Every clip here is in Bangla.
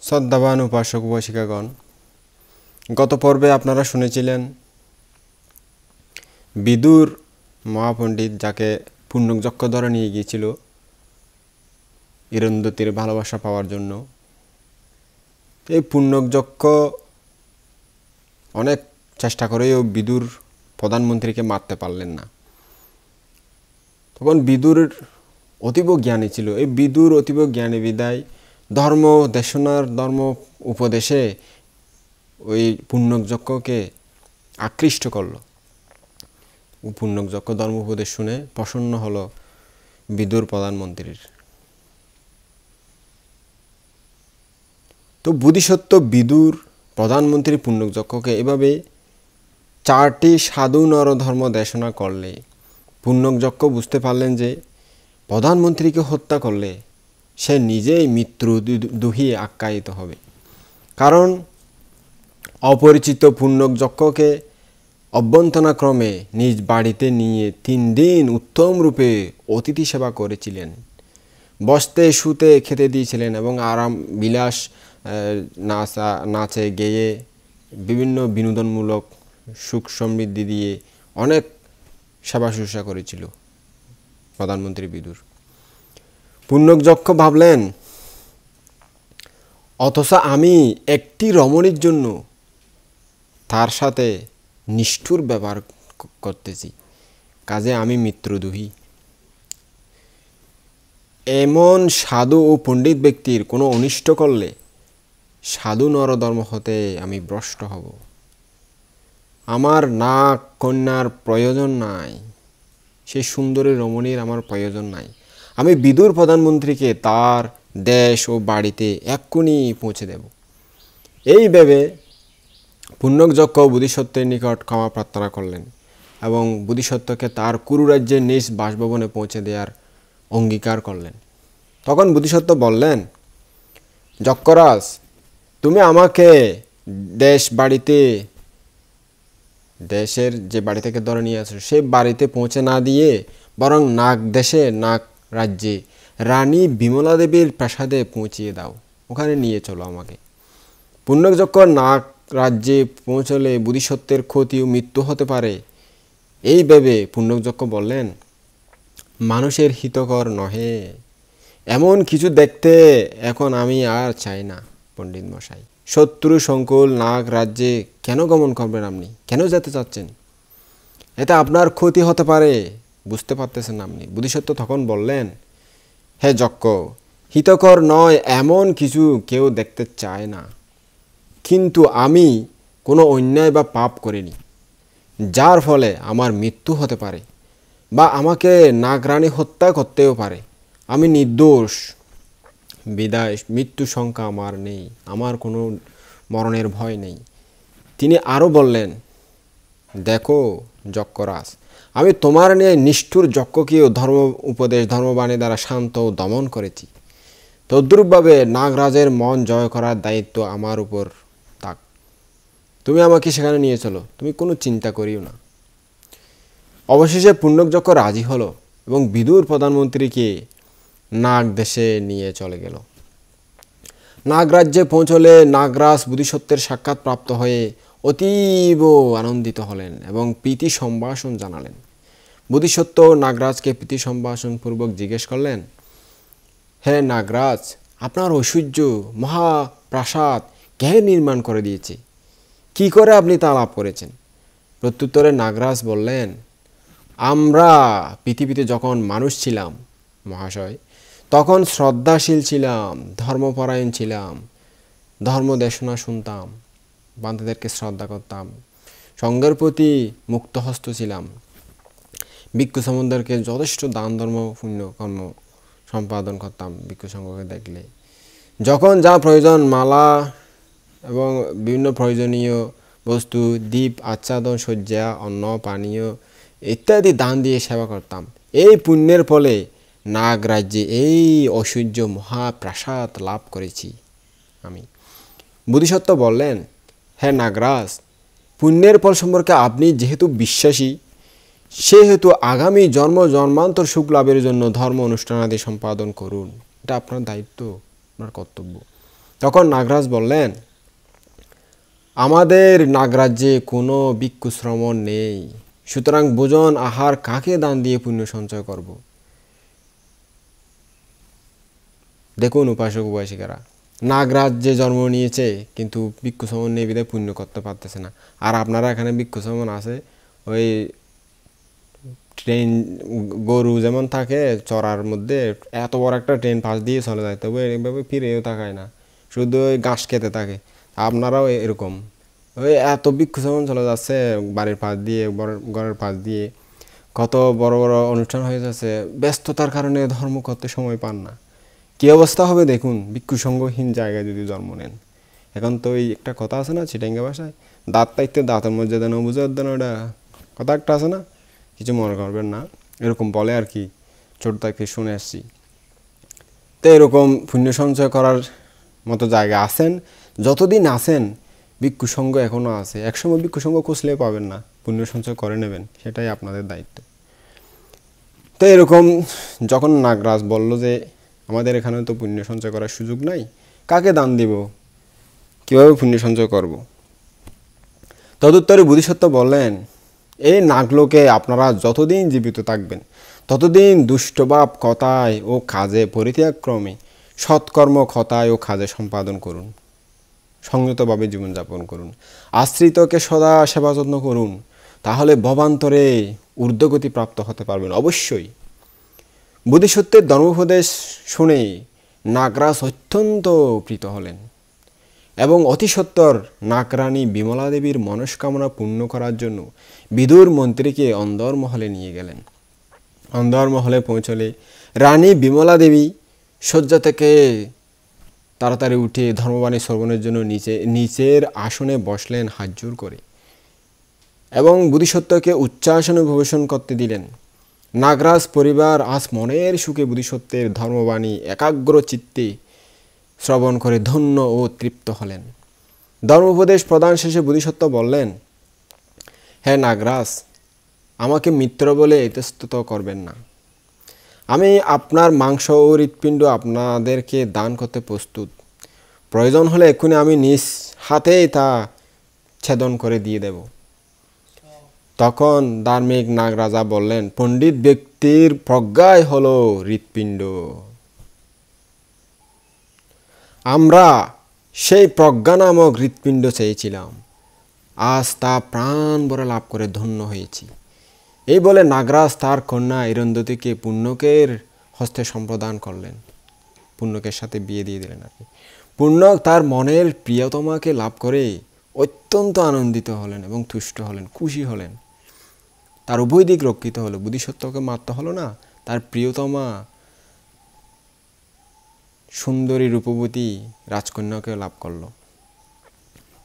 শ্রদ্ধাবান উপাসক উপাসিকাগণ, গত পর্বে আপনারা শুনেছিলেন বিদুর মহাপণ্ডিত যাকে পুণ্যযজ্ঞ ধরে নিয়ে গিয়েছিল ইরুন্ধতির ভালোবাসা পাওয়ার জন্য। এই পুণ্যযজ্ঞ অনেক চেষ্টা করেও বিদুর প্রধানমন্ত্রীকে মারতে পারলেন না। তখন বিদুর অতীব জ্ঞানী ছিল। এই বিদুর অতীব জ্ঞানী বিদায় ধর্ম দেশনার ধর্ম উপদেশে ওই পুণ্যযজ্ঞকে আকৃষ্ট করল। পুণ্যযজ্ঞ ধর্ম উপদেশ শুনে প্রসন্ন হলো বিদুর প্রধানমন্ত্রীর। তো বোধিসত্ত্ব বিদুর প্রধানমন্ত্রী পুণ্যযজ্ঞকে এভাবে 4টি সাধু নরধর্ম দেশনা করলে পুণ্যযজ্ঞ বুঝতে পারলেন যে প্রধানমন্ত্রীকে হত্যা করলে সে নিজেই মৃত্যু দুহিয়ে আখ্যায়িত হবে। কারণ অপরিচিত পুণ্যযজ্ঞকে অভ্যন্তনাক্রমে নিজ বাড়িতে নিয়ে 3 দিন উত্তম রূপে অতিথি সেবা করেছিলেন। বসতে শুতে খেতে দিয়েছিলেন এবং আরাম বিলাস নাচে গেয়ে বিভিন্ন বিনোদনমূলক সুখ সমৃদ্ধি দিয়ে অনেক সেবা শুশ্রূষা করেছিল প্রধানমন্ত্রী বিদুর। পুণ্যযজ্ঞ ভাবলেন, অথচ আমি একটি রমণীর জন্য তার সাথে নিষ্ঠুর ব্যবহার করতেছি, কাজে আমি মৃত্যুদুহী। এমন সাধু ও পণ্ডিত ব্যক্তির কোনো অনিষ্ট করলে সাধু নরধর্ম হতে আমি ভ্রষ্ট হব। আমার নাক কন্যার প্রয়োজন নাই, সেই সুন্দরী রমণীর আমার প্রয়োজন নাই। আমি বিদুর প্রধানমন্ত্রীকে তার দেশ ও বাড়িতে এক্ষুনি পৌঁছে দেব। এই ভেবে পুণ্যযজ্ঞ বোধিসত্ত্বের নিকট ক্ষমা প্রার্থনা করলেন এবং বোধিসত্ত্বকে তার কুরুরাজ্যের নিজ বাসভবনে পৌঁছে দেওয়ার অঙ্গীকার করলেন। তখন বোধিসত্ত্ব বললেন, যক্ষরাজ, তুমি আমাকে দেশের যে বাড়ি থেকে ধরে নিয়ে আসো সেই বাড়িতে পৌঁছে না দিয়ে বরং নাগ দেশে নাগ রাজ্যে রানী বিমলা দেবীর প্রাসাদে পৌঁছিয়ে দাও, ওখানে নিয়ে চলো আমাকে। পুণ্যযজ্ঞ নাগ রাজ্যে পৌঁছলে বোধিসত্ত্বের ক্ষতি ও মৃত্যু হতে পারে। এই ভেবে পুণ্যযজ্ঞ বললেন, মানুষের হিতকর নহে এমন কিছু দেখতে এখন আমি আর চাই না পণ্ডিত মশাই। শত্রু সংকুল নাগ রাজ্যে কেন গমন করবেন আপনি? কেন যেতে চাচ্ছেন? এতে আপনার ক্ষতি হতে পারে, বুঝতে পারতেছেন আপনি। বোধিসত্ত্ব তখন বললেন, হে যক্ষ, হিতকর নয় এমন কিছু কেউ দেখতে চায় না, কিন্তু আমি কোনো অন্যায় বা পাপ করিনি যার ফলে আমার মৃত্যু হতে পারে বা আমাকে নাগরানী হত্যা করতেও পারে। আমি নির্দোষ বিদায় মৃত্যু শঙ্কা আমার নেই, আমার কোনো মরণের ভয় নেই। তিনি আরও বললেন, দেখো যক্ষরাজ, আমি তোমার নিয়ে নিষ্ঠুর যক্ষকেও ধর্ম উপদেশ ধর্মবাণী দ্বারা শান্ত ও দমন করেছি। তদ্রূপভাবে নাগরাজের মন জয় করার দায়িত্ব আমার উপর থাক। তুমি আমাকে সেখানে নিয়ে চলো, তুমি কোনো চিন্তা করিও না। অবশেষে পুণ্যযজ্ঞ রাজি হলো এবং বিদুর প্রধানমন্ত্রীকে নাগ দেশে নিয়ে চলে গেল। নাগরাজ্যে পৌঁছলে নাগরাজ বোধিসত্ত্বের সাক্ষাৎ প্রাপ্ত হয়ে অতীব আনন্দিত হলেন এবং প্রীতি সম্ভাষণ জানালেন। বোধিসত্ত্ব নাগরাজকে প্রীতি সম্ভাষণ পূর্বক জিজ্ঞেস করলেন, হে নাগরাজ, আপনার ঐশ্বর্য মহাপ্রাসাদ কে নির্মাণ করে দিয়েছে? কি করে আপনি তা লাভ করেছেন? প্রত্যুত্তরে নাগরাজ বললেন, আমরা পৃথিবীতে যখন মানুষ ছিলাম মহাশয়, তখন শ্রদ্ধাশীল ছিলাম, ধর্মপরায়ণ ছিলাম, ধর্ম দেশনা শুনতাম, বান্ধাদেরকে শ্রদ্ধা করতাম, সঙ্গের প্রতি মুক্তহস্ত ছিলাম, ভিক্ষু সম্বন্ধকে যথেষ্ট দান ধর্ম পুণ্য কর্ম সম্পাদন করতাম ভিক্ষু সংঘকে দেখলে। যখন যা প্রয়োজন মালা এবং বিভিন্ন প্রয়োজনীয় বস্তু, দীপ আচ্ছাদন শয্যা অন্ন পানীয় ইত্যাদি দান দিয়ে সেবা করতাম। এই পুণ্যের ফলে নাগ রাজ্যে এই ঐশ্বর্য মহাপ্রাসাদ লাভ করেছি আমি। বোধিসত্ত্ব বললেন, হে নাগরাজ, পুণ্যের ফল সম্পর্কে আপনি যেহেতু বিশ্বাসী, সেহেতু আগামী জন্ম জন্মান্তর সুখ লাভের জন্য ধর্ম অনুষ্ঠানাদি সম্পাদন করুন। এটা আপনার দায়িত্ব, আপনার কর্তব্য। তখন নাগরাজ বললেন, আমাদের নাগরাজ্যে কোনো ভিক্ষু শ্রমণ নেই, সুতরাং ভোজন আহার কাকে দান দিয়ে পুণ্য সঞ্চয় করব? দেখুন উপাসক উপাসিকারা, নাগরাজ্যে জন্ম নিয়েছে কিন্তু ভিক্ষু শ্রমণ নেই বিধায় পুণ্য করতে পারতেছে না। আর আপনারা এখানে ভিক্ষু শ্রমণ আছে, ওই ট্রেন গরু যেমন থাকে চড়ার মধ্যে, এত বড় একটা ট্রেন পাশ দিয়ে চলে যায়, তবে এইভাবে ফিরেও তাকায় না, শুধু ওই ঘাস খেতে থাকে। আপনারাও এরকম ওই এত ভিক্ষু শ্রমণ চলে যাচ্ছে বাড়ির পাশ দিয়ে, ঘরের পাশ দিয়ে, কত বড় বড় অনুষ্ঠান হয়ে যাচ্ছে, ব্যস্ততার কারণে ধর্ম করতে সময় পান না। কী অবস্থা হবে দেখুন ভিক্ষু সঙ্গহীন জায়গায় যদি জন্ম নেন। এখন তো ওই একটা কথা আছে না চিটাঙ্গা ভাষায়, দাঁত তাইতে দাঁতের মর্যাদা না বুঝার দেন, ওটা কথা একটা আছে না, কিছু মনে করবেন না, এরকম বলে আর কি, ছোট থেকে শুনে আসছি। তো এরকম পুণ্য সঞ্চয় করার মতো জায়গা আছেন, যতদিন আছেন ভিক্ষু সঙ্গ এখনও আছে, একসময় ভিক্ষু সঙ্গ খুঁজলে পাবেন না, পুণ্য সঞ্চয় করে নেবেন, সেটাই আপনাদের দায়িত্ব। তো এরকম যখন নাগরাজ বলল যে আমাদের এখানে তো পুণ্য সঞ্চয় করার সুযোগ নাই, কাকে দান দিব, কীভাবে পুণ্য সঞ্চয় করব? তদুত্তরে বোধিসত্ত্ব বললেন, এই নাগলোকে আপনারা যতদিন জীবিত থাকবেন ততদিন দুষ্টভাব কথায় ও কাজে পরিত্যাগক্রমে সৎকর্ম কথায় ও কাজে সম্পাদন করুন, সংযতভাবে জীবনযাপন করুন, আশ্রিতকে সদা সেবা যত্ন করুন, তাহলে ভবান্তরে ঊর্ধ্বগতি প্রাপ্ত হতে পারবেন অবশ্যই। বোধিসত্ত্বের ধর্মোপদেশ শুনে নাগরাজ অত্যন্ত প্রীত হলেন এবং অতি সত্বর নাগরানী বিমলা দেবীর মনস্কামনা পূর্ণ করার জন্য বিদুর মন্ত্রীকে অন্দরমহলে নিয়ে গেলেন। অন্দরমহলে পৌঁছলে রানী বিমলা দেবী শয্যা থেকে তাড়াতাড়ি উঠে ধর্মবাণী শ্রবণের জন্য নিচের আসনে বসলেন হাত জোড় করে এবং বোধিসত্ত্বকে উচ্চাসনে উপবেশন করতে দিলেন। নাগরাজ পরিবার আজ মনের সুখে বোধিসত্ত্বের ধর্মবাণী একাগ্র চিত্তে শ্রবণ করে ধন্য ও তৃপ্ত হলেন। ধর্মোপদেশ প্রদান শেষে বোধিসত্ত্ব বললেন, হে নাগরাজ, আমাকে মিত্র বলে ইতস্তত করবেন না। আমি আপনার মাংস ও হৃৎপিণ্ড আপনাদেরকে দান করতে প্রস্তুত। প্রয়োজন হলে এক্ষুনি আমি নিজ হাতেই তা ছেদন করে দিয়ে দেব। তখন ধার্মিক নাগরাজা বললেন, পণ্ডিত ব্যক্তির প্রজ্ঞাই হলো হৃৎপিণ্ড। আমরা সেই প্রজ্ঞা নামক হৃৎপিণ্ড চেয়েছিলাম, আজ তা প্রাণ ভরে লাভ করে ধন্য হয়েছি। এই বলে নাগরাজ তার কন্যা ইরন্দতীকে পুণ্যকের হস্তে সম্প্রদান করলেন, পুণ্যকের সাথে বিয়ে দিয়ে দিলেন আর কি। পুণ্যক তার মনের প্রিয়তমাকে লাভ করে অত্যন্ত আনন্দিত হলেন এবং তুষ্ট হলেন, খুশি হলেন। তার উভয় দিক রক্ষিত হলো, বোধিসত্ত্বকে মারতে হলো না, তার প্রিয়তমা সুন্দরী রূপবতী রাজকন্যাকে লাভ করল।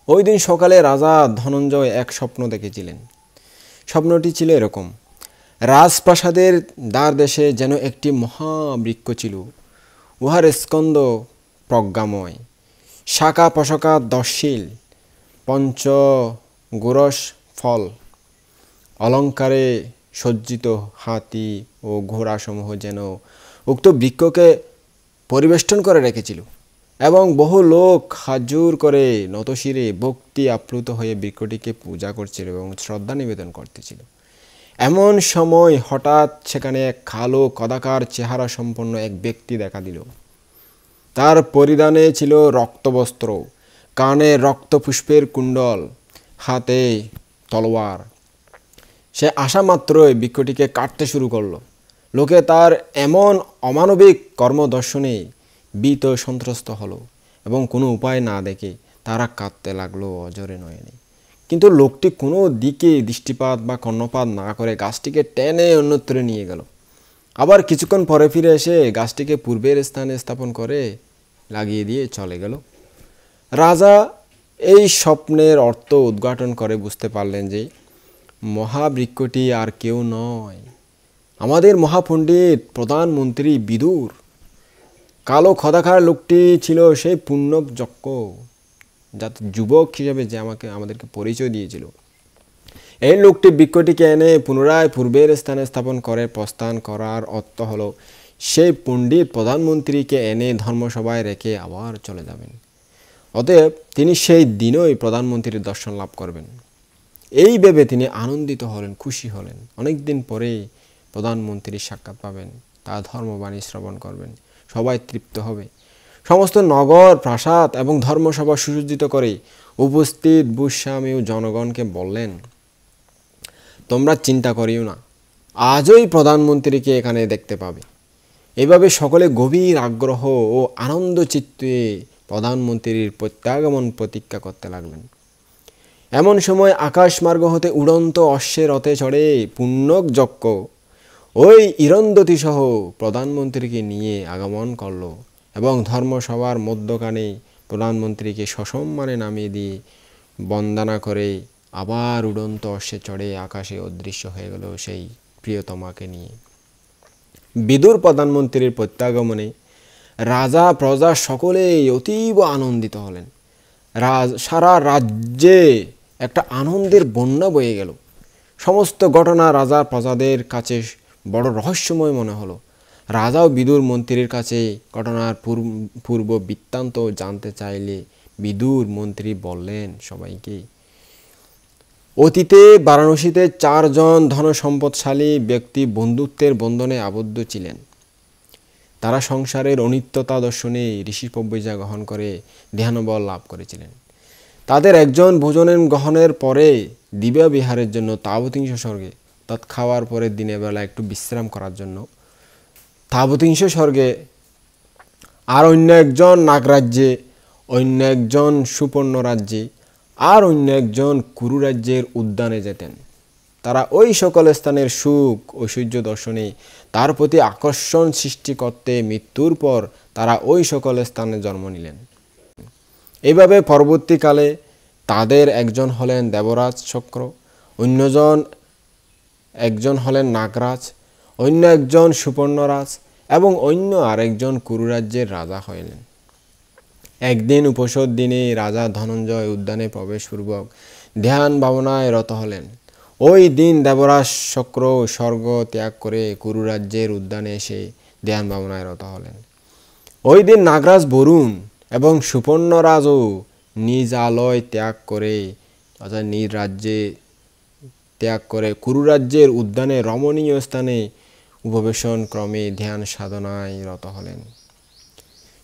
ওই দিন সকালে রাজা ধনঞ্জয় এক স্বপ্ন দেখেছিলেন। স্বপ্নটি ছিল এরকম, রাজপ্রাসাদের দ্বার দেশে যেন একটি মহাবৃক্ষ ছিল, উহার স্কন্দ প্রজ্ঞাময়, শাখা প্রশাখা দশশীল, পঞ্চগোরস ফল, অলঙ্কারে সজ্জিত হাতি ও ঘোড়াসমূহ যেন উক্ত বৃক্ষকে পরিবেষ্টন করে রেখেছিল এবং বহু লোক হাজুর করে নতশিরে ভক্তি আপ্লুত হয়ে বৃক্ষটিকে পূজা করছিল এবং শ্রদ্ধা নিবেদন করতেছিল। এমন সময় হঠাৎ সেখানে এক কালো কদাকার চেহারা সম্পন্ন এক ব্যক্তি দেখা দিল। তার পরিধানে ছিল রক্তবস্ত্র, কানে রক্তপুষ্পের কুণ্ডল, হাতে তলোয়ার। সে আসা মাত্রই বৃক্ষটিকে কাটতে শুরু করলো। লোকে তার এমন অমানবিক কর্মদর্শনে ভীত সন্ত্রস্ত হলো এবং কোনো উপায় না দেখে তারা কাঁদতে লাগলো অজরে নয়নে। কিন্তু লোকটি কোনো দিকে দৃষ্টিপাত বা কর্ণপাত না করে গাছটিকে টেনে অন্যত্র নিয়ে গেল। আবার কিছুক্ষণ পরে ফিরে এসে গাছটিকে পূর্বের স্থানে স্থাপন করে লাগিয়ে দিয়ে চলে গেল। রাজা এই স্বপ্নের অর্থ উদ্ঘাটন করে বুঝতে পারলেন যে মহাবৃক্ষটি আর কেউ নয়, আমাদের মহাপণ্ডিত প্রধানমন্ত্রী বিদুর। কালো খদাকার লোকটি ছিল সেই পুণ্যক যজ্ঞ, যাতে যুবক হিসেবে যে আমাদেরকে পরিচয় দিয়েছিল। এই লোকটি বৃক্ষটিকে এনে পুনরায় পূর্বের স্থানে স্থাপন করে প্রস্থান করার অর্থ হলো সেই পণ্ডিত প্রধানমন্ত্রীকে এনে ধর্মসভায় রেখে আবার চলে যাবেন। অতএব তিনি সেই দিনই প্রধানমন্ত্রীর দর্শন লাভ করবেন। এই ভেবে তিনি আনন্দিত হলেন, খুশি হলেন। অনেক দিন পরে প্রধানমন্ত্রীর সাক্ষাৎ পাবেন, তার ধর্মবাণী শ্রবণ করবেন, সবাই তৃপ্ত হবে। সমস্ত নগর প্রাসাদ এবং ধর্মসভা সুসজ্জিত করে উপস্থিত ভূস্বামী ও জনগণকে বললেন, তোমরা চিন্তা করিও না, আজই প্রধানমন্ত্রীকে এখানে দেখতে পাবে। এভাবে সকলে গভীর আগ্রহ ও আনন্দ চিত্তে প্রধানমন্ত্রীর প্রত্যাগমন প্রতীক্ষা করতে লাগলেন। এমন সময় আকাশমার্গ হতে উড়ন্ত অশ্বের রথে চড়ে পুণ্যক যক্ষ ওই ইরন্দতী সহ প্রধানমন্ত্রীকে নিয়ে আগমন করল এবং ধর্মসভার মধ্যখানে প্রধানমন্ত্রীকে সসম্মানে নামিয়ে দিয়ে বন্দনা করে আবার উড়ন্ত অশ্বে চড়ে আকাশে অদৃশ্য হয়ে গেল সেই প্রিয়তমাকে নিয়ে। বিদুর প্রধানমন্ত্রীর প্রত্যাগমনে রাজা প্রজা সকলেই অতীব আনন্দিত হলেন। সারা রাজ্যে একটা আনন্দের বন্যা বয়ে গেল। সমস্ত ঘটনা রাজা প্রজাদের কাছে বড় রহস্যময় মনে হলো। রাজাও বিদুর মন্ত্রীর কাছে ঘটনার পূর্ব বৃত্তান্ত জানতে চাইলে বিদুর মন্ত্রী বললেন সবাইকে, অতীতে বারাণসীতে 4 জন ধনসম্পদশালী ব্যক্তি বন্ধুত্বের বন্ধনে আবদ্ধ ছিলেন। তারা সংসারের অনিত্যতা দর্শনে ঋষি প্রব্রজা গ্রহণ করে ধ্যানবল লাভ করেছিলেন। তাদের একজন ভোজনের গ্রহণের পরে দিব্য বিহারের জন্য তাবতিংশ স্বর্গে, অর্থাৎ খাওয়ার পরে দিনের বেলা একটু বিশ্রাম করার জন্য তাবতিংশ স্বর্গে, আর অন্য একজন নাগরাজ্যে, অন্য একজন সুপর্ণ রাজ্যে, আর অন্য একজন কুরু রাজ্যের উদ্যানে যেতেন। তারা ওই সকল স্থানের সুখ ঐশ্বর্য দর্শনে তার প্রতি আকর্ষণ সৃষ্টি করতে মৃত্যুর পর তারা ওই সকল স্থানে জন্ম নিলেন। এইভাবে পরবর্তীকালে তাদের একজন হলেন দেবরাজ চক্র, একজন হলেন নাগরাজ, অন্য একজন সুপর্ণরাজ এবং অন্য আরেকজন কুরুরাজ্যের রাজা হইলেন। একদিন উপসদ দিনে রাজা ধনঞ্জয় উদ্যানে প্রবেশপূর্বক ধ্যান ভাবনায় রত হলেন। ওই দিন দেবরাজ চক্র স্বর্গ ত্যাগ করে কুরুরাজ্যের উদ্যানে এসে ধ্যান ভাবনায় রত হলেন। ওই দিন নাগরাজ বরুণ এবং সুপর্ণরাজও নিজ আলয় ত্যাগ করে, অর্থাৎ নিজ রাজ্যে ত্যাগ করে কুরুরাজ্যের উদ্যানে রমণীয় স্থানে উপবেশন ক্রমে ধ্যান সাধনায় রত হলেন।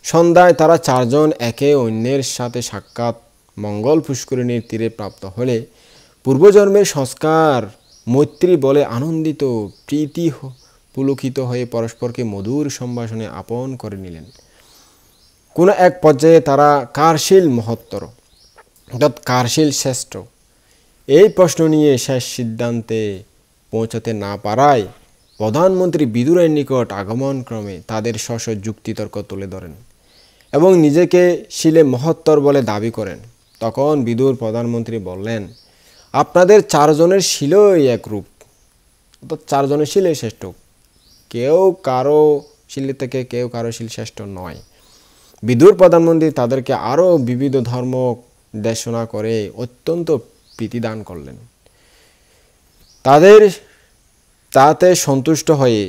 সন্ধ্যায় তারা 4 জন একে অন্যের সাথে সাক্ষাৎ মঙ্গল পুষ্করিণীর তীরে প্রাপ্ত হলে পূর্বজন্মের সংস্কার মৈত্রী বলে আনন্দিত প্রীতি পুলকিত হয়ে পরস্পরকে মধুর সম্ভাষণে আপন করে নিলেন। কোনো এক পর্যায়ে তারা কারশীল মহত্তর, অর্থাৎ কারশীল শ্রেষ্ঠ, এই প্রশ্ন নিয়ে শেষ সিদ্ধান্তে পৌঁছতে না পারায় প্রধানমন্ত্রী বিদুরের নিকট আগমন ক্রমে তাদের স্ব যুক্তিতর্ক তুলে ধরেন এবং নিজেকে শিলে মহত্তর বলে দাবি করেন। তখন বিদুর প্রধানমন্ত্রী বললেন, আপনাদের 4 জনের শিলই একরূপ, অর্থাৎ 4 জনের শিলে শ্রেষ্ঠ, কেউ কারো শিলে থেকে কেউ কারো শিল শ্রেষ্ঠ নয়। বিদুর প্রধানমন্ত্রী তাদেরকে আরও বিবিধ ধর্ম দেশনা করে অত্যন্ত প্রীতিদান করলেন। তাদের তাতে সন্তুষ্ট হয়ে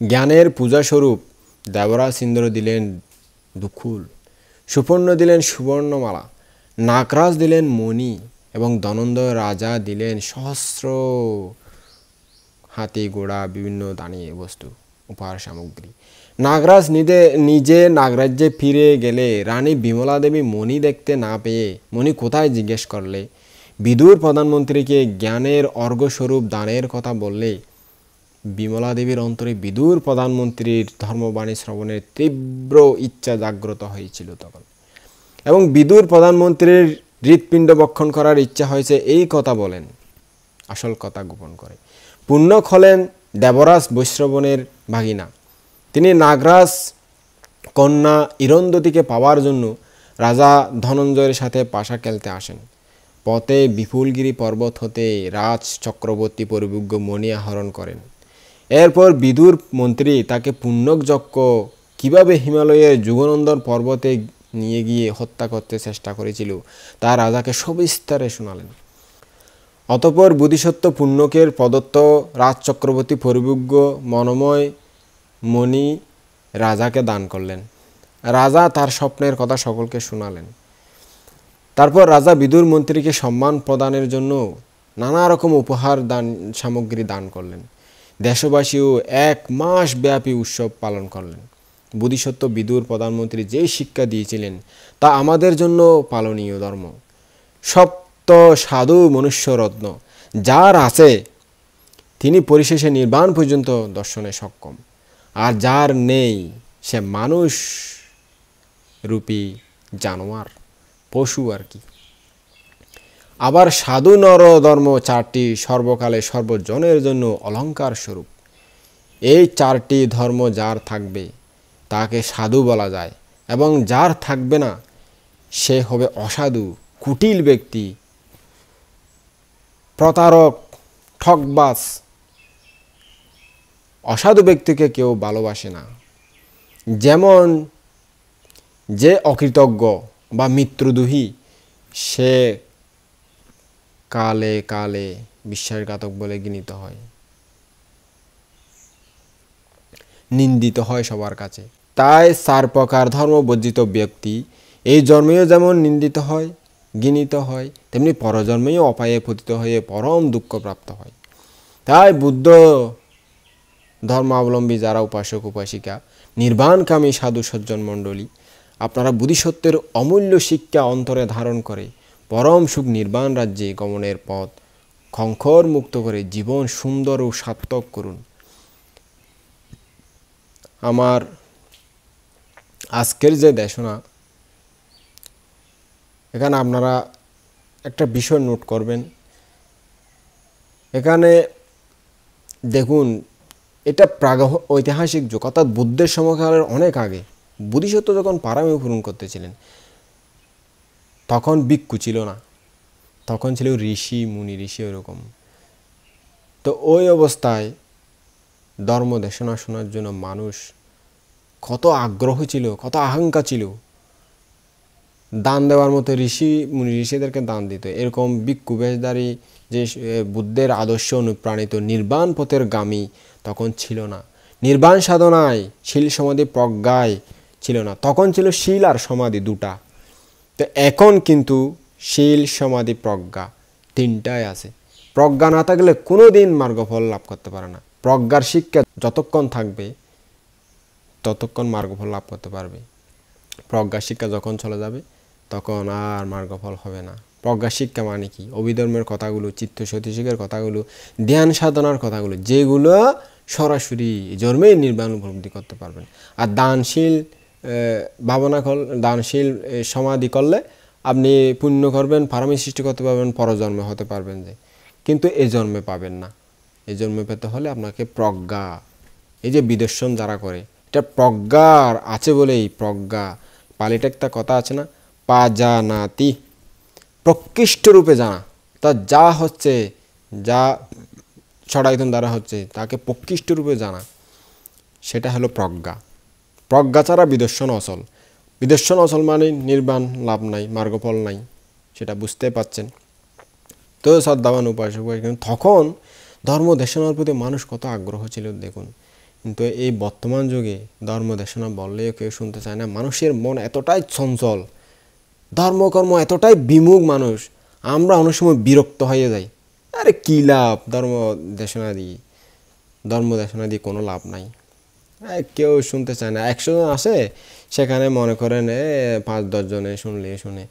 জ্ঞানের পূজাস্বরূপ দেবরাজ ইন্দ্র দিলেন দুকুল, সুপর্ণ দিলেন সুবর্ণমালা, নাগরাজ দিলেন মণি এবং ধনঞ্জয় রাজা দিলেন সহস্র হাতি ঘোড়া বিভিন্ন দানীয় বস্তু উপহার সামগ্রী। নাগরাজ নিজে নাগরাজ্যে ফিরে গেলে রানী বিমলা দেবী মণি দেখতে না পেয়ে মণি কোথায় জিজ্ঞেস করলে বিদুর প্রধানমন্ত্রীকে জ্ঞানের অর্ঘ্যস্বরূপ দানের কথা বললে বিমলা দেবীর অন্তরে বিদুর প্রধানমন্ত্রীর ধর্মবাণী শ্রবণের তীব্র ইচ্ছা জাগ্রত হয়েছিল তখন, এবং বিদুর প্রধানমন্ত্রীর হৃৎপিণ্ড বক্ষণ করার ইচ্ছা হয়েছে এই কথা বলেন, আসল কথা গোপন করে। পুণ্যক হলেন দেবরাজ বৈশ্রবণের ভাগিনা। তিনি নাগরাজ কন্যা ইরন্দতীকে পাওয়ার জন্য রাজা ধনঞ্জয়ের সাথে পাশা খেলতে আসেন। পথে বিপুলগিরি পর্বত হতে রাজ চক্রবর্তী পরিভুজ্ঞ মণি আহরণ করেন। এরপর বিদুর মন্ত্রী তাকে পুণ্যক যক্ষ কীভাবে হিমালয়ের যুগনন্দন পর্বতে নিয়ে গিয়ে হত্যা করতে চেষ্টা করেছিল তা রাজাকে সবিস্তারে শোনালেন। অতঃপর বোধিসত্ত্ব পুণ্যকের প্রদত্ত রাজ চক্রবর্তী পরিভুজ্ঞ মনোময় মণি রাজাকে দান করলেন। রাজা তার স্বপ্নের কথা সকলকে শোনালেন। তারপর রাজা বিদুর মন্ত্রীকে সম্মান প্রদানের জন্য নানা রকম উপহার দান সামগ্রী দান করলেন। দেশবাসীও 1 মাস ব্যাপী উৎসব পালন করলেন। বোধিসত্ত্ব বিদুর প্রধানমন্ত্রী যে শিক্ষা দিয়েছিলেন তা আমাদের জন্য পালনীয় ধর্ম। সপ্ত সাধু মনুষ্যরত্ন যার আছে তিনি পরিশেষে নির্বাণ পর্যন্ত দর্শনে সক্ষম, আর যার নেই সে মানুষ রূপী জানোয়ার, পশু আর কি। আবার সাধু নর ধর্ম 4টি সর্বকালে সর্বজনের জন্য অলঙ্কার স্বরূপ। এই 4টি ধর্ম যার থাকবে তাকে সাধু বলা যায়, এবং যার থাকবে না সে হবে অসাধু, কুটিল ব্যক্তি, প্রতারক, ঠকবাজ। অসাধু ব্যক্তিকে কেউ ভালোবাসে না। যেমন যে অকৃতজ্ঞ বা মিত্রদ্রোহী সে কালে কালে বিশ্বাসঘাতক বলে গৃহীত হয়, নিন্দিত হয় সবার কাছে। তাই 4 প্রকার ধর্মবর্জিত ব্যক্তি এই জন্মেও যেমন নিন্দিত হয়, ঘৃণিত হয়, তেমনি পরজন্মেও অপায়ে পতিত হয়ে পরম দুঃখ প্রাপ্ত হয়। তাই বুদ্ধ ধর্মাবলম্বী যারা উপাসক উপাসিকা, নির্বাণকামী সাধু সজ্জন মণ্ডলী, আপনারা বোধিসত্ত্বের অমূল্য শিক্ষা অন্তরে ধারণ করে পরম সুখ নির্বাণ রাজ্যে গমনের পথ খঙ্খর মুক্ত করে জীবন সুন্দর ও সার্থক করুন। আমার আজকের যে দেশনা, এখানে আপনারা একটা বিষয় নোট করবেন। এখানে দেখুন, এটা প্রাগ ঐতিহাসিক যুগ, অর্থাৎ বুদ্ধের সময়কালের অনেক আগে। বোধিসত্ত্ব যখন পারামি পূরণ করতেছিলেন তখন ভিক্ষু ছিল না, তখন ছিল ঋষি মুনি, ঋষি ওরকম। তো ওই অবস্থায় ধর্ম দেশনা শোনার জন্য মানুষ কত আগ্রহ ছিল, কত আকাঙ্ক্ষা ছিল। দান দেওয়ার মতো ঋষি মুনি ঋষিদেরকে দান দিত। এরকম ভিক্ষু বেশধারী যে বুদ্ধের আদর্শ অনুপ্রাণিত নির্বাণ পথের গামী তখন ছিল না। নির্বাণ সাধনায় শীল সমাধি প্রজ্ঞায় ছিল না, তখন ছিল শীল আর সমাধি 2টা। তো এখন কিন্তু শীল সমাধি প্রজ্ঞা 3টাই আছে। প্রজ্ঞা না থাকলে কোনো দিন মার্গফল লাভ করতে পারে না। প্রজ্ঞার শিক্ষা যতক্ষণ থাকবে ততক্ষণ মার্গফল লাভ করতে পারবে। প্রজ্ঞা শিক্ষা যখন চলে যাবে তখন আর মার্গফল হবে না। প্রজ্ঞা শিক্ষা মানে কি? অভিধর্মের কথাগুলো, চিত্ত সতীশিকের কথাগুলো, ধ্যান সাধনার কথাগুলো, যেগুলো সরাসরি জন্মেই নির্বাণ উপলব্ধি করতে পারবেন। আর দানশীল ভাবনা দানশীল সমাধি করলে আপনি পুণ্য করবেন, পারমী সৃষ্টি করতে পারবেন, পরজন্মে হতে পারবেন যে, কিন্তু এই জন্মে পাবেন না। এই জন্মে পেতে হলে আপনাকে প্রজ্ঞা, এই যে বিদর্শন যারা করে, এটা প্রজ্ঞার আছে বলেই প্রজ্ঞা। পালিতে একটা কথা আছে না, পাজানাতি, প্রকৃষ্ট রূপে জানা। তা যা হচ্ছে, যা ষড়ায়তন দ্বারা হচ্ছে তাকে প্রকৃষ্ট রূপে জানা, সেটা হলো প্রজ্ঞা। প্রজ্ঞা ছাড়া বিদর্শন অচল। বিদর্শন অচল মানে নির্বাণ লাভ নাই, মার্গফল নাই, সেটা বুঝতে পাচ্ছেন। তো শ্রদ্ধাবান উপাসক তখন ধর্ম দেশনার প্রতি মানুষ কত আগ্রহ ছিল দেখুন। কিন্তু এই বর্তমান যুগে ধর্ম দেশনা বললেও কেউ শুনতে চায় না। মানুষের মন এতটাই চঞ্চল, ধর্মকর্ম এতটাই বিমুখ মানুষ, আমরা অনেক সময় বিরক্ত হয়ে যাই। আরে কী লাভ ধর্ম দেশনা দিয়ে? ধর্ম দেশনা দিয়ে কোনো লাভ নাই, কেউ শুনতে চায় না। 100 জন আসে, সেখানে মনে করেন 5-10 জনে শুনলে শুনে,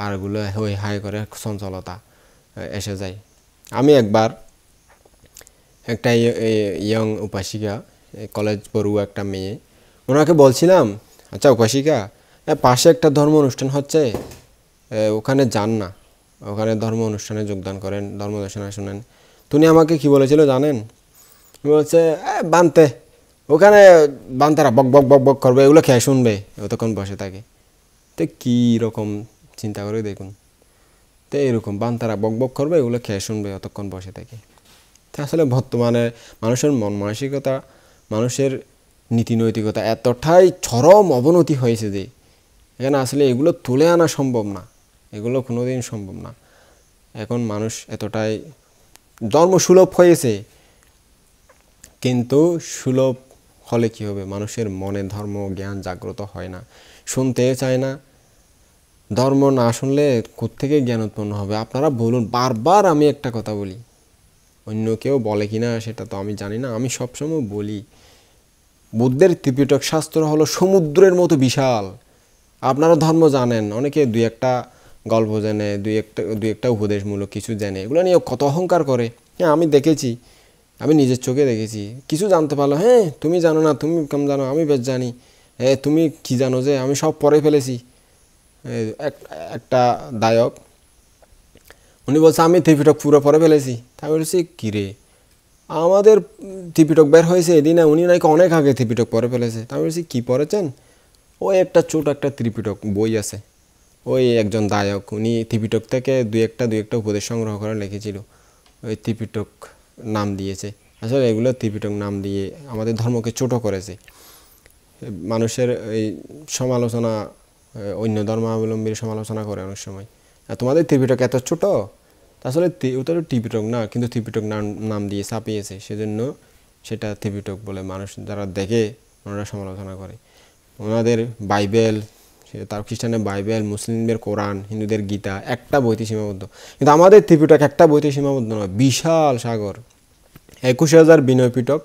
আরগুলো হই হাই করে চঞ্চলতা এসে যায়। আমি একবার একটা ইয়ং উপাসিকা, কলেজ পড়ুয়া একটা মেয়ে, ওনাকে বলছিলাম, আচ্ছা উপাসিকা, পাশে একটা ধর্ম অনুষ্ঠান হচ্ছে, ওখানে যান না, ওখানে ধর্ম অনুষ্ঠানে যোগদান করেন, ধর্ম দেশনা শোনেন। তুমি আমাকে কি বলেছিল জানেন? বলছে, বানতে, ওখানে বান্তারা বক বক বক বক করবে, এগুলো খেয়ে শুনবে, অতক্ষণ বসে থাকে। তো কী রকম চিন্তা করে দেখুন। তো এরকম বান্তারা বক বক করবে, এগুলো খেয়ে শুনবে, অতক্ষণ বসে থাকে। তা আসলে বর্তমানে মানুষের মন মানসিকতা, মানুষের নীতি নৈতিকতা এতটাই চরম অবনতি হয়েছে যে এখানে আসলে এগুলো তুলে আনা সম্ভব না, এগুলো কোনোদিন সম্ভব না। এখন মানুষ এতটাই ধর্ম সুলভ হয়েছে, কিন্তু সুলভ ফলে কি হবে, মানুষের মনে ধর্ম জ্ঞান জাগ্রত হয় না, শুনতে চায় না। ধর্ম না শুনলে কোত্থেকে জ্ঞান উৎপন্ন হবে? আপনারা বলুন, বারবার আমি একটা কথা বলি, অন্য কেউ বলে কিনা সেটা তো আমি জানি না, আমি সবসময় বলি, বুদ্ধের ত্রিপিটক শাস্ত্র হলো সমুদ্রের মতো বিশাল। আপনারা ধর্ম জানেন, অনেকে দুই একটা গল্প জানে, দুই একটা উপদেশমূলক কিছু জানে, এগুলো নিয়ে কত অহংকার করে। হ্যাঁ, আমি দেখেছি, আমি নিজের চোখে দেখেছি। কিছু জানতে পারলো, হ্যাঁ তুমি জানো না, তুমি কম জানো, আমি বেশ জানি। তুমি কি জানো যে আমি সব পড়ে ফেলেছি। একটা দায়ক, উনি বলছে আমি ত্রিপিটক পুরো পড়ে ফেলেছি। তাই বলছি কী রে, আমাদের ত্রিপিটক বের হয়েছে এদিনে, উনি নাকি অনেক আগে ত্রিপিটক পড়ে ফেলেছে। তাই বলছি কী পড়েছেন? ওই একটা ছোট একটা ত্রিপিটক বই আছে, ওই একজন দায়ক, উনি ত্রিপিটক থেকে দুই একটা উপদেশ সংগ্রহ করে লিখেছিল, ওই ত্রিপিটক নাম দিয়েছে। আসলে এগুলো ত্রিপিটক নাম দিয়ে আমাদের ধর্মকে ছোট করেছে। মানুষের এই সমালোচনা, অন্য ধর্মাবলম্বীর সমালোচনা করে অনেক সময়, তোমাদের ত্রিপিটক এত ছোট। আসলে ওটা তো ত্রিপিটক না, কিন্তু ত্রিপিটক নাম দিয়ে ছাপিয়েছে, সেজন্য সেটা ত্রিপিটক বলে মানুষ যারা দেখে ওনারা সমালোচনা করে। ওনাদের বাইবেল, তার খ্রিস্টানের বাইবেল, মুসলিমদের কোরআন, হিন্দুদের গীতা একটা বইতে সীমাবদ্ধ, কিন্তু আমাদের ত্রিপিটক একটা বইতে সীমাবদ্ধ নয়, বিশাল সাগর। 21,000 বিনয় পিটক,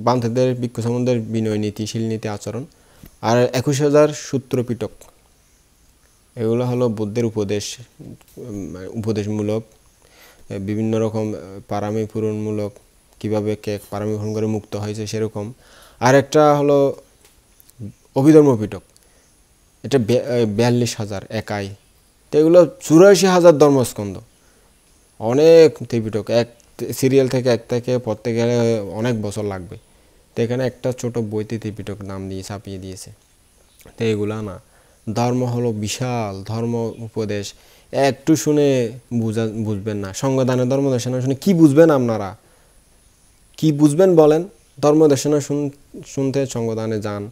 বান্ধাদের ভিক্ষু সম্বন্ধের বিনয় নীতি, শীল নীতি আচরণ, আর 21,000 সূত্র পিটক। এগুলো হলো বুদ্ধের উপদেশমূলক, বিভিন্ন রকম পারামি পূরণমূলক, কীভাবে কে পারামি পূরণ করে মুক্ত হয়েছে সেরকম। আর একটা হলো অভিধর্ম পিটক, এটা 42,000 একাই। তো এগুলো 84,000 ধর্মস্কন্ধ, অনেক ত্রিপিটক। এক সিরিয়াল থেকে এক থেকে পড়তে গেলে অনেক বছর লাগবে। তো এখানে একটা ছোট বইতে ত্রিপিটক নাম দিয়ে ছাপিয়ে দিয়েছে। তো এগুলা না, ধর্ম হলো বিশাল, ধর্ম উপদেশ একটু শুনে বুঝবেন না। সংবিধানের ধর্মদেশনা শুনে কি বুঝবেন আপনারা? কি বুঝবেন বলেন? ধর্মদেশনা শুনতে সংবিধানে যান,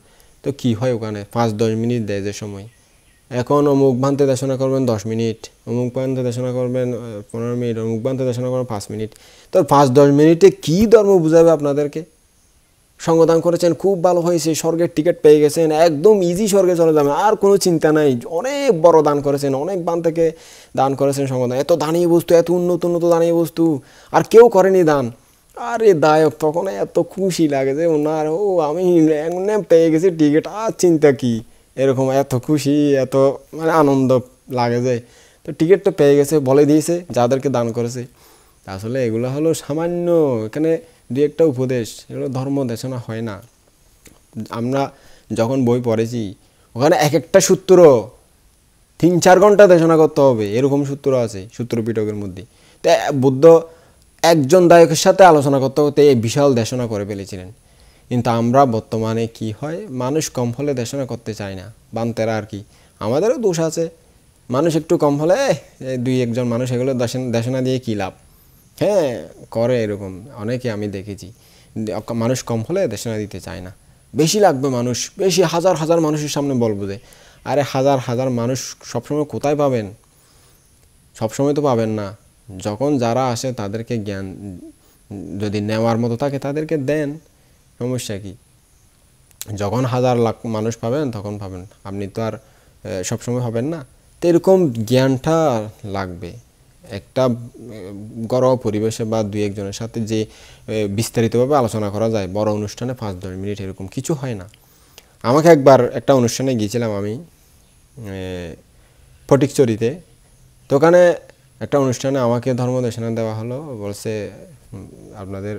তো কি হয় ওখানে 5-10 মিনিট দেয় যে সময়। এখন অমুক ভান্তে দেশনা করবেন 10 মিনিট, অমুক ভান্তে দেশনা করবেন 15 মিনিট, অমুক ভান্তে দেশনা করবেন 5 মিনিট। তো 5-10 মিনিটে কি ধর্ম বুঝাবে আপনাদেরকে? সংবিধান করেছেন, খুব ভালো হয়েছে, স্বর্গের টিকিট পেয়ে গেছেন, একদম ইজি স্বর্গে চলে যাবেন, আর কোনো চিন্তা নাই। অনেক বড় দান করেছেন, অনেক বান থেকে দান করেছেন সংবিধান, এত দানীয় বস্তু, এত উন্নত উন্নত দানীয় বস্তু, আর কেউ করেনি দান। আরে দায়ক তখন এত খুশি লাগে যে ওনার, আমি পেয়ে গেছি টিকিট, আর চিন্তা কি, এরকম এত খুশি, এত মানে আনন্দ লাগে যে। তো টিকিট তো পেয়ে গেছে, বলে দিয়েছে যাদেরকে দান করেছে। আসলে এগুলো হলো সামান্য, এখানে দুই একটা উপদেশ, এগুলো ধর্ম দেশনা হয় না। আমরা যখন বই পড়েছি, ওখানে এক একটা সূত্র 3-4 ঘন্টা দেশনা করতে হবে, এরকম সূত্র আছে সূত্র পিটকের মধ্যে। তো বুদ্ধ একজন দায়কের সাথে আলোচনা করতে করতে এই বিশাল দেশনা করে ফেলেছিলেন। কিন্তু আমরা বর্তমানে কি হয়, মানুষ কম হলে দেশনা করতে চায় না, বান্তেরা আর কি। আমাদেরও দোষ আছে, মানুষ একটু কম হলে 2-1 জন মানুষ এগুলো দেশনা দিয়ে কী লাভ। হ্যাঁ করে এরকম, অনেকে আমি দেখেছি, মানুষ কম হলে দেশনা দিতে চায় না। বেশি লাগবে মানুষ, বেশি হাজার হাজার মানুষের সামনে বলবো যে, আরে হাজার হাজার মানুষ সবসময় কোথায় পাবেন? সবসময় তো পাবেন না। যখন যারা আসে তাদেরকে জ্ঞান যদি নেওয়ার মতো থাকে তাদেরকে দেন, সমস্যা কি? যখন হাজার লাখ মানুষ পাবেন তখন পাবেন, আপনি তো আর সবসময় হবেন না। তো এরকম জ্ঞানটা লাগবে একটা ঘরোয়া পরিবেশে, বা 2-1 জনের সাথে যে বিস্তারিতভাবে আলোচনা করা যায়। বড় অনুষ্ঠানে 5-10 মিনিট এরকম কিছু হয় না। আমাকে একবার একটা অনুষ্ঠানে গিয়েছিলাম আমি, ফটিকছড়িতে। তো ওখানে একটা অনুষ্ঠানে আমাকে ধর্মদেশনা দেওয়া হলো, বলছে আপনাদের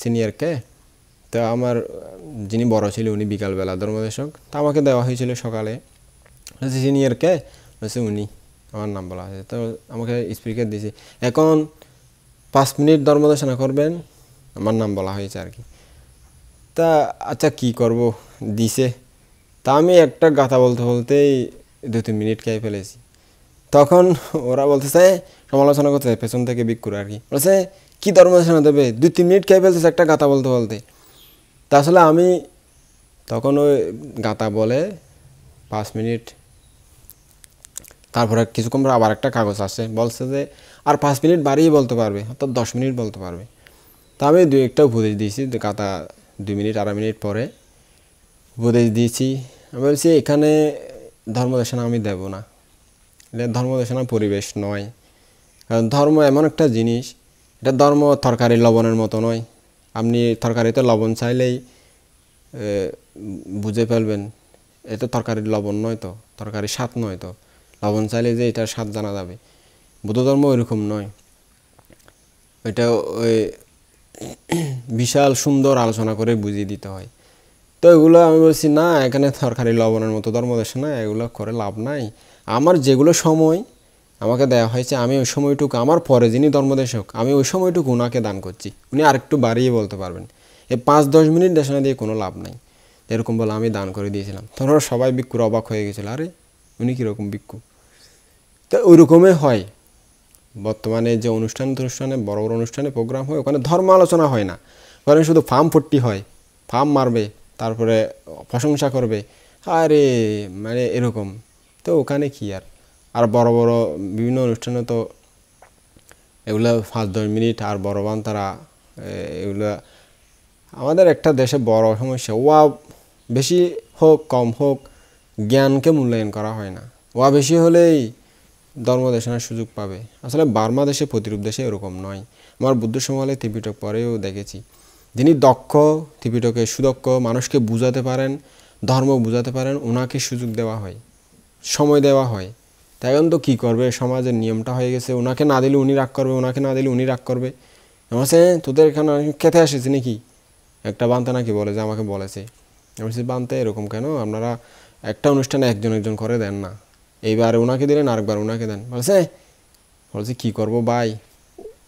সিনিয়রকে। তো আমার যিনি বড় ছিল উনি বিকালবেলা ধর্মদেশক, তো আমাকে দেওয়া হয়েছিল সকালে। সিনিয়রকে বলছে উনি, আমার নাম বলা হয়েছে। তো আমাকে স্পিকার দিয়েছে, এখন 5 মিনিট ধর্মদেশনা করবেন, আমার নাম বলা হয়েছে আর কি। তা আচ্ছা কি করব, দিছে। তা আমি একটা গাথা বলতে বলতেই 2-3 মিনিট খেয়ে ফেলেছি। তখন ওরা বলতেছে, সমালোচনা করতেছে পেছন থেকে বিক্ষুর আর কি, বলছে কী ধর্মদেশনা দেবে, 2-3 মিনিট খেয়ে ফেলতেছে একটা গাথা বলতে বলতে। তা আসলে আমি তখন ওই গাথা বলে 5 মিনিট, তারপরে কিছুক্ষণ পর আবার একটা কাগজ আসে, বলছে যে আর 5 মিনিট বাড়িয়ে বলতে পারবে, অর্থাৎ 10 মিনিট বলতে পারবে। তা আমি দুই একটা উপদেশ দিয়েছি, কাতা 2 মিনিট 2.5 মিনিট পরে উপদেশ দিয়েছি। আমি বলছি এখানে ধর্মদেশনা আমি দেব না, এটা ধর্মদেশনা পরিবেশ নয়। কারণ ধর্ম এমন একটা জিনিস, এটা ধর্ম তরকারি লবণের মতো নয়। আপনি তরকারিতে লবণ চাইলেই বুঝে ফেলবেন এটা তরকারির লবণ নয়, তো তরকারির স্বাদ নয়, তো লবণ চাইলে যে এটার স্বাদ জানা যাবে। বুদ্ধ ধর্ম ওইরকম নয়, এটা ওই বিশাল সুন্দর আলোচনা করে বুঝিয়ে দিতে হয়। তো এগুলো আমি বলছি না, এখানে তরকারি লবণের মতো ধর্মদেশনা, এগুলো করে লাভ নাই। আমার যেগুলো সময় আমাকে দেওয়া হয়েছে, আমি ওই সময়টুকু আমার পরে যিনি ধর্মদেশক, আমি ওই সময়টুকু ওনাকে দান করছি। উনি আরেকটু বাড়িয়ে বলতে পারবেন, এই 5-10 মিনিট দেশনা দিয়ে কোনো লাভ নাই, এরকম বলে আমি দান করে দিয়েছিলাম। তখন সবাই ভিক্ষুর অবাক হয়ে গেছিল, আরে উনি কীরকম ভিক্ষু। তো ওইরকমই হয় বর্তমানে যে অনুষ্ঠানে বড় বড় অনুষ্ঠানে প্রোগ্রাম হয়, ওখানে ধর্ম আলোচনা হয় না, ওখানে শুধু ফার্ম ফট্টি হয়, ফার্ম মারবে, তারপরে প্রশংসা করবে, আরে মানে এরকম। তো ওখানে কি আর বড় বড় বিভিন্ন অনুষ্ঠানে তো এগুলো 5-10 মিনিট আর বড় বান তারা এগুলো আমাদের একটা দেশে বড় সমস্যা, ওয়া বেশি হোক কম হোক জ্ঞানকে মূল্যায়ন করা হয় না। ওয়া বেশি হলেই ধর্মদেশনার সুযোগ পাবে। আসলে বার্মা দেশে প্রতিরূপ দেশে এরকম নয়। আমার বুদ্ধ সমালে ত্রিপিটক পরেও দেখেছি, যিনি দক্ষ ত্রিপিটকে সুদক্ষ মানুষকে বুঝাতে পারেন, ধর্ম বুঝাতে পারেন, ওনাকে সুযোগ দেওয়া হয়, সময় দেওয়া হয়। তাই এখন তো কী করবে, সমাজের নিয়মটা হয়ে গেছে, ওনাকে না দিলে উনি রাগ করবে, ওনাকে না দিলে উনি রাগ করবে। বলছে তোদের এখানে খেতে আসেছে নাকি, একটা বান্তা নাকি বলে যে আমাকে বলেছে। বলছি বান্তা এরকম কেন, আপনারা একটা অনুষ্ঠানে একজন করে দেন না, এইবার ওনাকে দিলেন আরেকবার ওনাকে দেন। বলছে কী করবো ভাই,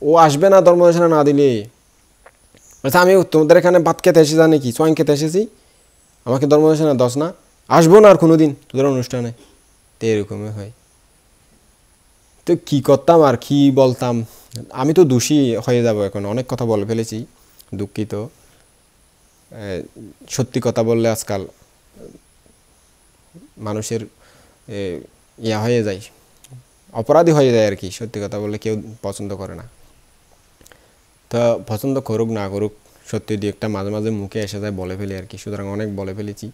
ও আসবে না ধর্মদেশনা না দিলে। বলছে আমি তোমাদের এখানে ভাত খেতে এসেছি জানি কি, সোয়াইন খেতে এসেছি, আমাকে ধর্মদেশনা দশ না, আসবো না আর কোনো দিন তোদের অনুষ্ঠানে। তো এরকমই হয়। তো কী করতাম আর কি বলতাম, আমি তো দোষী হয়ে যাব এখন, অনেক কথা বলে ফেলেছি, দুঃখিত। সত্যি কথা বললে আজকাল মানুষের ইয়া হয়ে যায়, অপরাধী হয়ে যায় আর কি। সত্যি কথা বললে কেউ পছন্দ করে না, তো পছন্দ করুক না করুক, সত্যি দিয়ে একটা মাঝে মাঝে মুখে এসে যায়, বলে ফেলি আর কি। সুতরাং অনেক বলে ফেলেছি,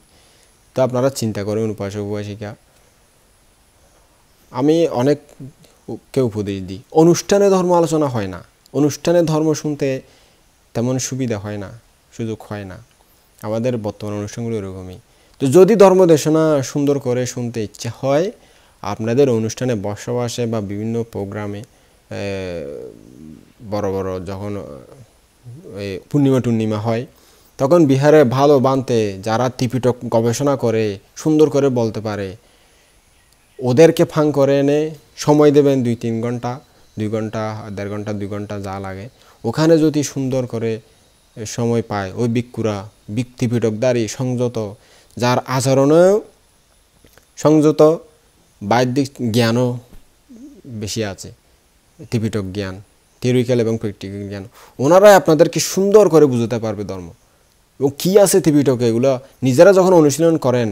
তো আপনারা চিন্তা করবেন উপাসক উপাসিকা। আমি অনেক কেউ উপদেশ দিই, অনুষ্ঠানে ধর্ম আলোচনা হয় না, অনুষ্ঠানে ধর্ম শুনতে তেমন সুবিধা হয় না, সুযোগ হয় না। আমাদের বর্তমান অনুষ্ঠানগুলো এরকমই। তো যদি ধর্মদেশনা সুন্দর করে শুনতে ইচ্ছা হয়, আপনাদের অনুষ্ঠানে বসবাসে বা বিভিন্ন প্রোগ্রামে বড় বড় যখন পূর্ণিমা টুর্ণিমা হয়, তখন বিহারে ভালো বানতে যারা ত্রিপিটক গবেষণা করে সুন্দর করে বলতে পারে, ওদেরকে ফাং করে এনে সময় দেবেন 2-3 ঘন্টা, 2 ঘন্টা 1.5 ঘন্টা 2 ঘন্টা যা লাগে, ওখানে যদি সুন্দর করে সময় পায় ওই ভিক্ষুরা, ত্রিপিটকধারী সংযত, যার আচরণেও সংযত, বাহ্যিক জ্ঞানও বেশি আছে, ত্রিপিটক জ্ঞান, থিওরিক্যাল এবং প্র্যাকটিক্যাল জ্ঞান, ওনারাই আপনাদেরকে সুন্দর করে বুঝতে পারবে ধর্ম এবং কী আছে ত্রিপিটকে। এগুলো নিজেরা যখন অনুশীলন করেন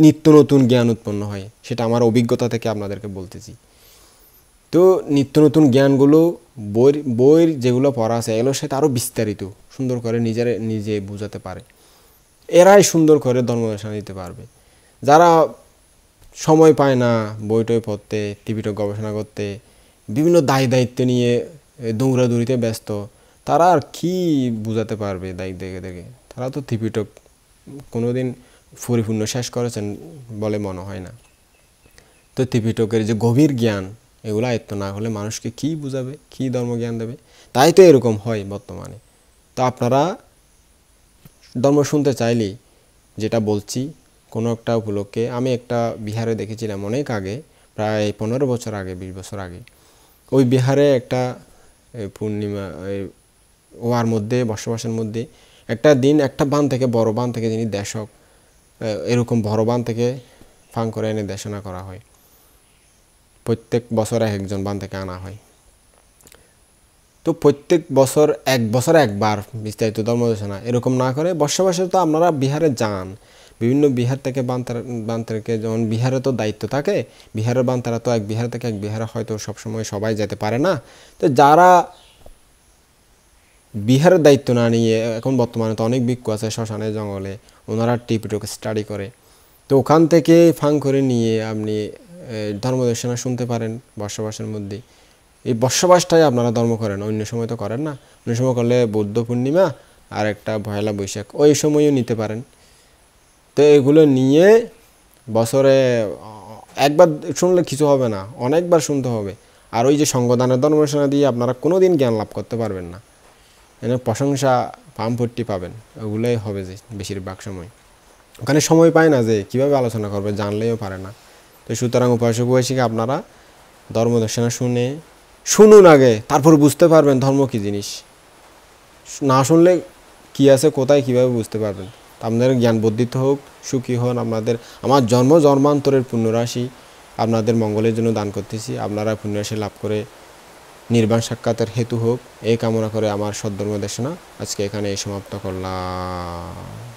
নিত্য নতুন জ্ঞান উৎপন্ন হয়, সেটা আমার অভিজ্ঞতা থেকে আপনাদেরকে বলতেছি। তো নিত্য নতুন জ্ঞানগুলো বইয়ের যেগুলো পড়া আছে এগুলোর সাথে আরও বিস্তারিত সুন্দর করে নিজে বোঝাতে পারে, এরাই সুন্দর করে ধর্মদেশনা দিতে পারবে। যারা সময় পায় না বইটই পড়তে, ত্রিপিটক গবেষণা করতে, বিভিন্ন দায়িত্ব নিয়ে দৌড়াদৌড়িতে ব্যস্ত, তারা আর কি বুঝাতে পারবে দায়িত্ব দেখে। তারা তো ত্রিপিটক কোনোদিন পরিপূর্ণ শেষ করেছেন বলে মনে হয় না। তো ত্রিপিটকের যে গভীর জ্ঞান, এগুলো আয়ত্ত না হলে মানুষকে কী বুঝাবে, কী ধর্মজ্ঞান দেবে? তাই তো এরকম হয় বর্তমানে। তো আপনারা ধর্ম শুনতে চাইলেই যেটা বলছি, কোনো একটা উপলক্ষে, আমি একটা বিহারে দেখেছিলাম অনেক আগে, প্রায় 15 বছর আগে, 20 বছর আগে। ওই বিহারে একটা পূর্ণিমা ওয়ার মধ্যে বসবাসের মধ্যে একটা দিন একটা বান থেকে, বড় বান থেকে, যিনি দেশক, এরকম বড় বান থেকে ফাং করে এনে দেশনা করা হয়। প্রত্যেক বছর একজন বান থেকে আনা হয়। তো প্রত্যেক বছর বছরে একবার বিস্তারিত ধর্মদেশনা এরকম না করে বসবাসে, তো আপনারা বিহারে যান, বিভিন্ন বিহার থেকে বান্তারকে, যেমন বিহারে তো দায়িত্ব থাকে, বিহারের বান্তারা তো এক বিহার থেকে এক বিহারে হয়তো সবসময় সবাই যেতে পারে না। তো যারা বিহারের দায়িত্ব না নিয়ে, এখন বর্তমানে তো অনেক ভিক্ষু আছে শ্মশানে জঙ্গলে, ওনারা টিপিটক স্টাডি করে, তো ওখান থেকে ফাং করে নিয়ে আপনি ধর্মদর্শনা শুনতে পারেন বর্ষবাসের মধ্যে। এই বর্ষবাসটাই আপনারা ধর্ম করেন, অন্য সময় তো করেন না। অন্য সময় করলে বৌদ্ধ পূর্ণিমা আর একটা পয়লা বৈশাখ, ওই সময়ও নিতে পারেন। তো এগুলো নিয়ে বছরে একবার শুনলে কিছু হবে না, অনেকবার শুনতে হবে। আর ওই যে সঙ্গদানের ধর্মদর্শনা দিয়ে আপনারা কোনো দিন জ্ঞান লাভ করতে পারবেন না, এনে প্রশংসা পাম্পট্টি পাবেন, ওগুলোই হবে যে বেশিরভাগ সময়। ওখানে সময় পায় না যে কীভাবে আলোচনা করবে, জানলেও পারে না। তো সুতরাং উপাসক উপাসিকা আপনারা ধর্মদর্শনা শুনুন আগে, তারপর বুঝতে পারবেন ধর্ম কী জিনিস। না শুনলে কী আছে কোথায় কীভাবে বুঝতে পারবেন। আপনাদের জ্ঞান বর্ধিত হোক, সুখী হন। আমার জন্মান্তরের পুণ্যরাশি আপনাদের মঙ্গলের জন্য দান করতেছি, আপনারা পুণ্যরাশি লাভ করে নির্বাণ সাক্ষাতের হেতু হোক, এই কামনা করে আমার সদ্ধর্ম দেশনা আজকে এখানে সমাপ্ত করলাম।